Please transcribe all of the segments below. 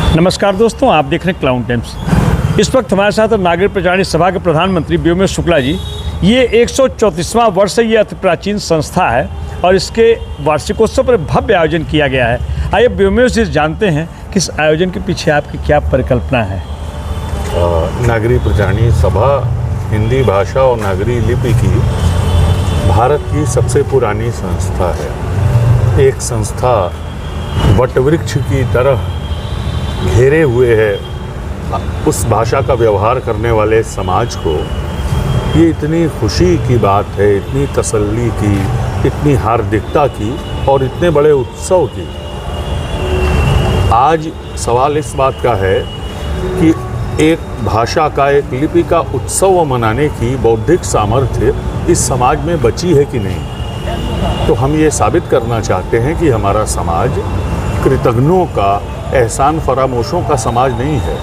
नमस्कार दोस्तों, आप देख रहे हैं क्लाउन टाइम्स। इस वक्त हमारे साथ नागरिक प्रचारणी सभा के प्रधानमंत्री व्योमेश शुक्ला जी। ये 134वां वर्ष है, ये अति प्राचीन संस्था है और इसके वार्षिकोत्सव पर भव्य आयोजन किया गया है। आइए व्योमेश जी जानते हैं कि इस आयोजन के पीछे आपकी क्या परिकल्पना है। नागरिक प्रचारणी सभा हिंदी भाषा और नागरी लिपि की भारत की सबसे पुरानी संस्था है। एक संस्था वटवृक्ष की तरह घेरे हुए है उस भाषा का व्यवहार करने वाले समाज को। ये इतनी खुशी की बात है, इतनी तसल्ली की, इतनी हार्दिकता की और इतने बड़े उत्सव की। आज सवाल इस बात का है कि एक भाषा का, एक लिपि का उत्सव मनाने की बौद्धिक सामर्थ्य इस समाज में बची है कि नहीं। तो हम ये साबित करना चाहते हैं कि हमारा समाज कृतज्ञों का, एहसान फरामोशों का समाज नहीं है।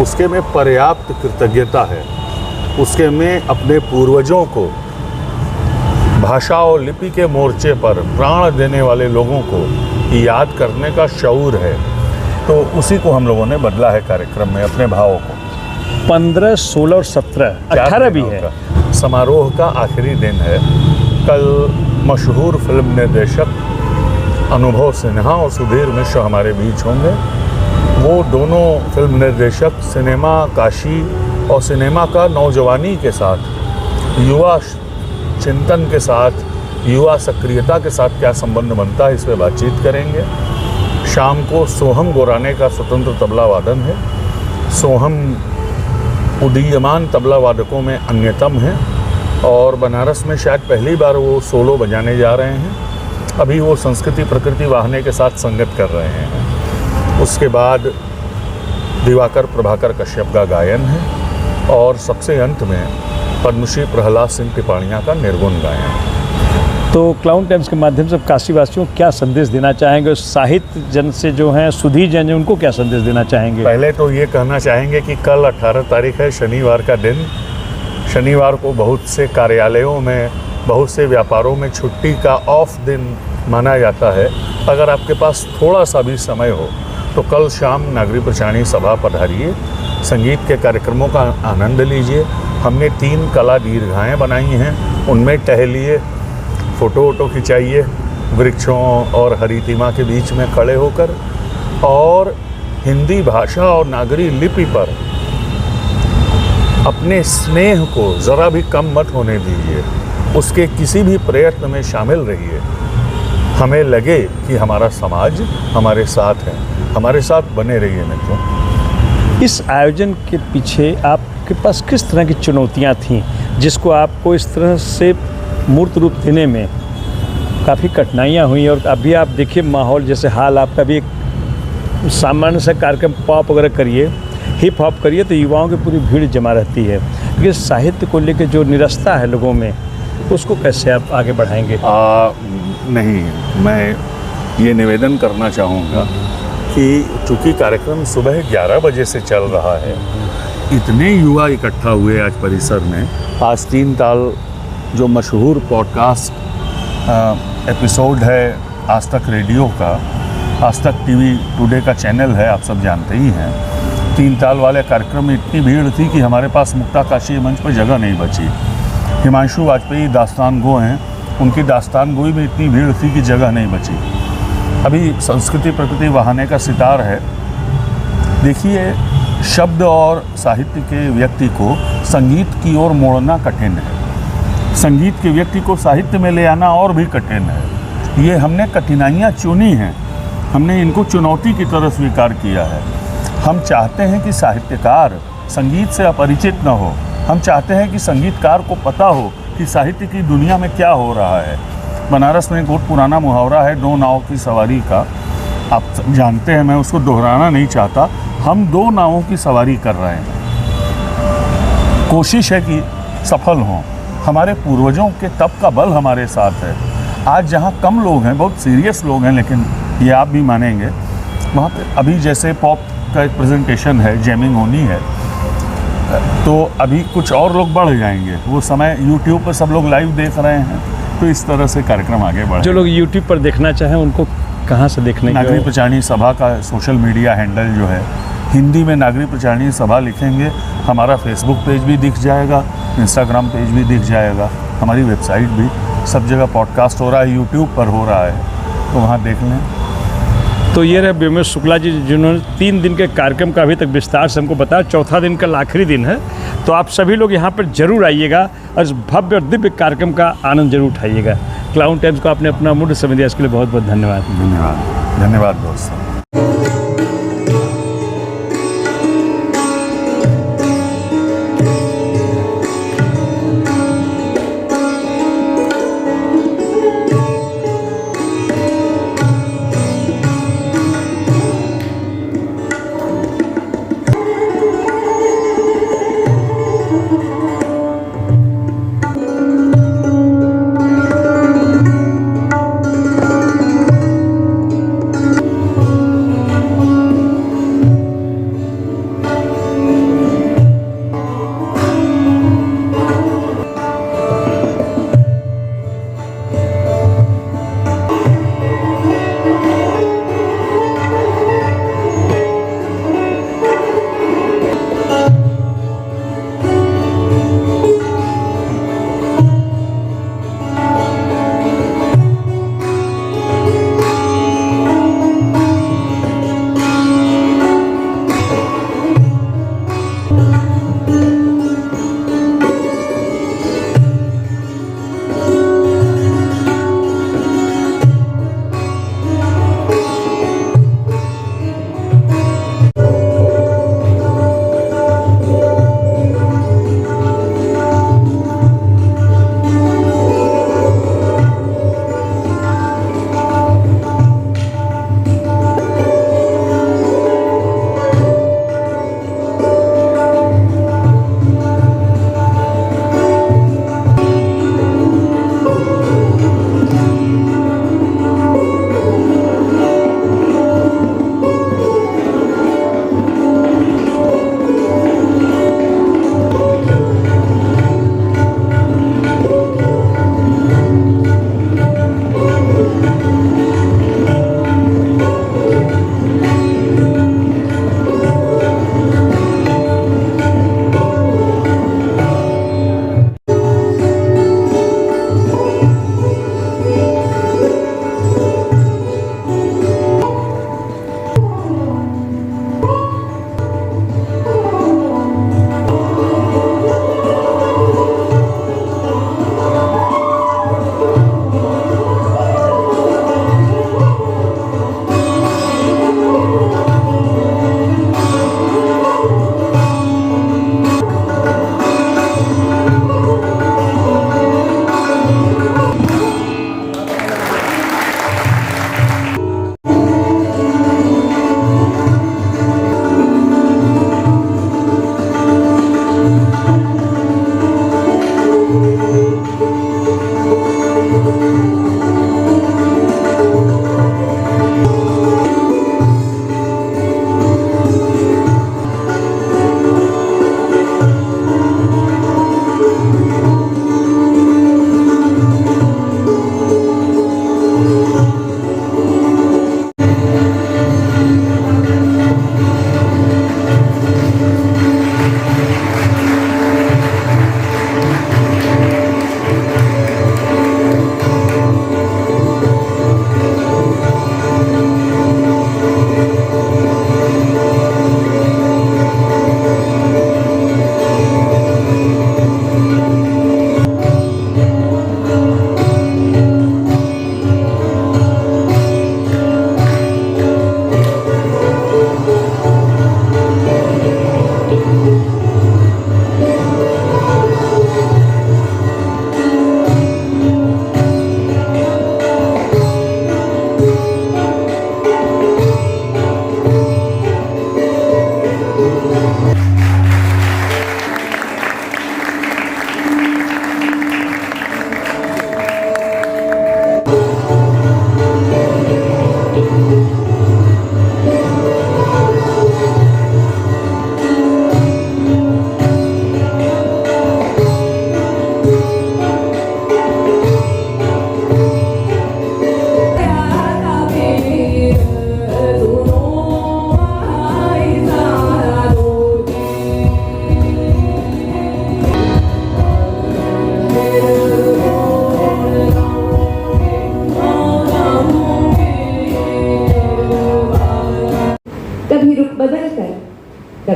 उसके में पर्याप्त कृतज्ञता है, उसके में अपने पूर्वजों को भाषा और लिपि के मोर्चे पर प्राण देने वाले लोगों को याद करने का शऊर है। तो उसी को हम लोगों ने बदला है कार्यक्रम में, अपने भावों को। 15, 16 और 17, 18 भी है। समारोह का आखिरी दिन है। कल मशहूर फिल्म निर्देशक अनुभव सिन्हा और सुधीर मिश्र हमारे बीच होंगे। वो दोनों फिल्म निर्देशक सिनेमा काशी और सिनेमा का नौजवानी के साथ, युवा चिंतन के साथ, युवा सक्रियता के साथ क्या संबंध बनता है, इस पर बातचीत करेंगे। शाम को सोहम गोराने का स्वतंत्र तबला वादन है। सोहम उदीयमान तबला वादकों में अन्यतम है और बनारस में शायद पहली बार वो सोलो बजाने जा रहे हैं। अभी वो संस्कृति प्रकृति वाहने के साथ संगत कर रहे हैं। उसके बाद दिवाकर प्रभाकर कश्यप का गायन है और सबसे अंत में पद्मश्री प्रहलाद सिंह टिपाणिया का निर्गुण गायन। तो क्लाउन टाइम्स के माध्यम से काशीवासियों को क्या संदेश देना चाहेंगे? साहित्य जन से जो हैं, सुधी जन है, उनको क्या संदेश देना चाहेंगे? पहले तो ये कहना चाहेंगे कि कल 18 तारीख है, शनिवार का दिन। शनिवार को बहुत से कार्यालयों में, बहुत से व्यापारों में छुट्टी का ऑफ दिन माना जाता है। अगर आपके पास थोड़ा सा भी समय हो तो कल शाम नागरिक प्रचारणी सभा पधारिए, संगीत के कार्यक्रमों का आनंद लीजिए। हमने 3 कला दीर्घाएँ बनाई हैं, उनमें टहलिए, फ़ोटो वोटो खिंचाइए वृक्षों और हरितिमा के बीच में खड़े होकर, और हिंदी भाषा और नागरी लिपि पर अपने स्नेह को ज़रा भी कम मत होने दीजिए। उसके किसी भी प्रयत्न में शामिल रहिए। हमें लगे कि हमारा समाज हमारे साथ है, हमारे साथ बने रहिए मित्रों। इस आयोजन के पीछे आपके पास किस तरह की चुनौतियां थीं जिसको आपको इस तरह से मूर्त रूप देने में काफ़ी कठिनाइयां हुई? और अभी आप देखिए माहौल, जैसे हाल आपका भी एक सामान्य सा कार्यक्रम पॉप वगैरह करिए, हिप हॉप करिए तो युवाओं की पूरी भीड़ जमा रहती है। लेकिन साहित्य को लेकर जो निरस्ता है लोगों में, उसको कैसे आप आगे बढ़ाएंगे? नहीं, मैं ये निवेदन करना चाहूँगा कि चूँकि कार्यक्रम सुबह 11 बजे से चल रहा है, इतने युवा इकट्ठा हुए आज परिसर में। आज 3 ताल जो मशहूर पॉडकास्ट एपिसोड है आज तक रेडियो का, आज तक टीवी टुडे का चैनल है, आप सब जानते ही हैं। 3 ताल वाले कार्यक्रम में इतनी भीड़ थी कि हमारे पास मुक्ता काशी मंच पर जगह नहीं बची। हिमांशु वाजपेयी दास्तान गो हैं, उनकी दास्तान गोई में इतनी भीड़ थी कि जगह नहीं बची। अभी संस्कृति प्रकृति वहाने का सितार है। देखिए, शब्द और साहित्य के व्यक्ति को संगीत की ओर मोड़ना कठिन है, संगीत के व्यक्ति को साहित्य में ले आना और भी कठिन है। ये हमने कठिनाइयाँ चुनी हैं, हमने इनको चुनौती की तरह स्वीकार किया है। हम चाहते हैं कि साहित्यकार संगीत से अपरिचित न हो। हम चाहते हैं कि संगीतकार को पता हो कि साहित्य की दुनिया में क्या हो रहा है। बनारस में एक बहुत पुराना मुहावरा है 2 नावों की सवारी का, आप जानते हैं, मैं उसको दोहराना नहीं चाहता। हम 2 नावों की सवारी कर रहे हैं, कोशिश है कि सफल हों। हमारे पूर्वजों के तप का बल हमारे साथ है। आज जहाँ कम लोग हैं, बहुत सीरियस लोग हैं, लेकिन ये आप भी मानेंगे, वहाँ पे अभी जैसे पॉप का एक प्रेजेंटेशन है, जैमिंग होनी है, तो अभी कुछ और लोग बढ़ जाएंगे। वो समय यूट्यूब पर सब लोग लाइव देख रहे हैं, तो इस तरह से कार्यक्रम आगे बढ़े। जो लोग यूट्यूब पर देखना चाहें उनको कहाँ से देखने नागरी के? प्रचारणी सभा का सोशल मीडिया हैंडल जो है, हिंदी में नागरी प्रचारणी सभा लिखेंगे, हमारा फेसबुक पेज भी दिख जाएगा, इंस्टाग्राम पेज भी दिख जाएगा, हमारी वेबसाइट भी, सब जगह पॉडकास्ट हो रहा है, यूट्यूब पर हो रहा है, तो वहाँ देख लें। तो ये रहे व्योमेश शुक्ला जी, जिन्होंने 3 दिन के कार्यक्रम का अभी तक विस्तार से हमको बताया। चौथा दिन कल आखिरी दिन है, तो आप सभी लोग यहाँ पर जरूर आइएगा और इस भव्य और दिव्य कार्यक्रम का आनंद जरूर उठाइएगा। क्लाउन टाइम्स को आपने अपना मूल्य समय दिया, इसके लिए बहुत बहुत धन्यवाद। धन्यवाद, धन्यवाद दोस्तों।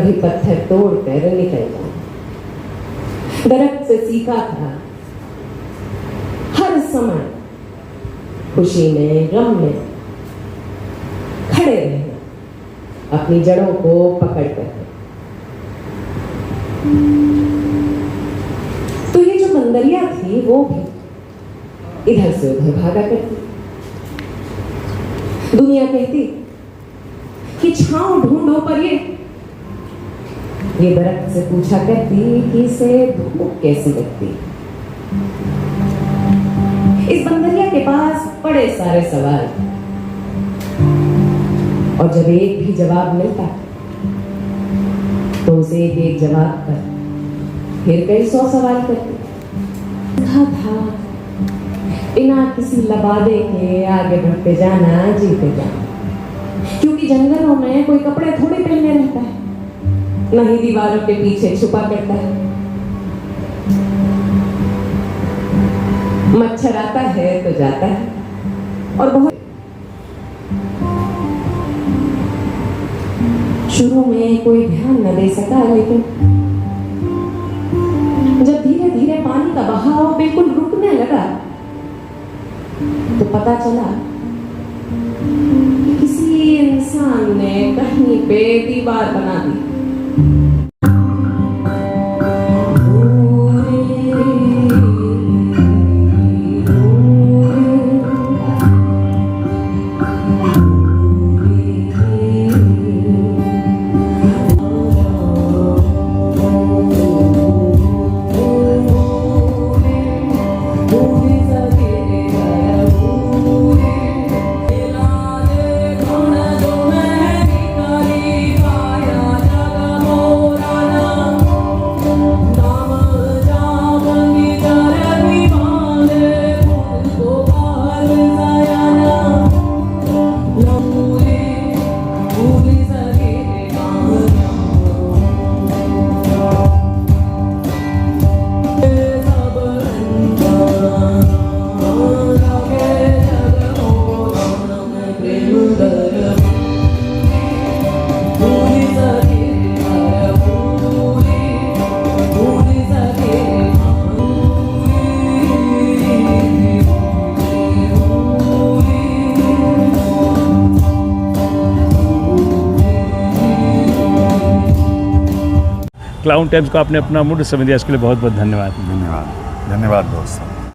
कभी पत्थर तोड़ कर निकल जाऊं। दरख्त से सीखा था हर समय खुशी में गम में खड़े रहना, अपनी जड़ों को पकड़ कर। तो ये जो बंदरिया थी वो भी इधर से उधर भागा करती। दुनिया कहती कि छांव ढूंढो, पर ये दरख्त से पूछा करती कि इसे धूप कैसी लगती। इस बंदरिया के पास बड़े सारे सवाल, और जब एक भी जवाब मिलता तो उसे एक जवाब पर फिर कई 100 सवाल करती। था बिना किसी लबादे के आगे बढ़ते जाना, जीते जाना, क्योंकि जंगलों में कोई कपड़े थोड़े पहने रहता है, न ही दीवारों के पीछे छुपा करता है। मच्छर आता है तो जाता है, और बहुत शुरू में कोई ध्यान न दे सका, लेकिन जब धीरे धीरे पानी का बहाव बिल्कुल रुकने लगा तो पता चला कि किसी इंसान ने कहीं पे दीवार बना दी। क्लाउन टाइम्स को आपने अपना मूल्य समय दिया, इसके लिए बहुत बहुत धन्यवाद। धन्यवाद, धन्यवाद दोस्तों।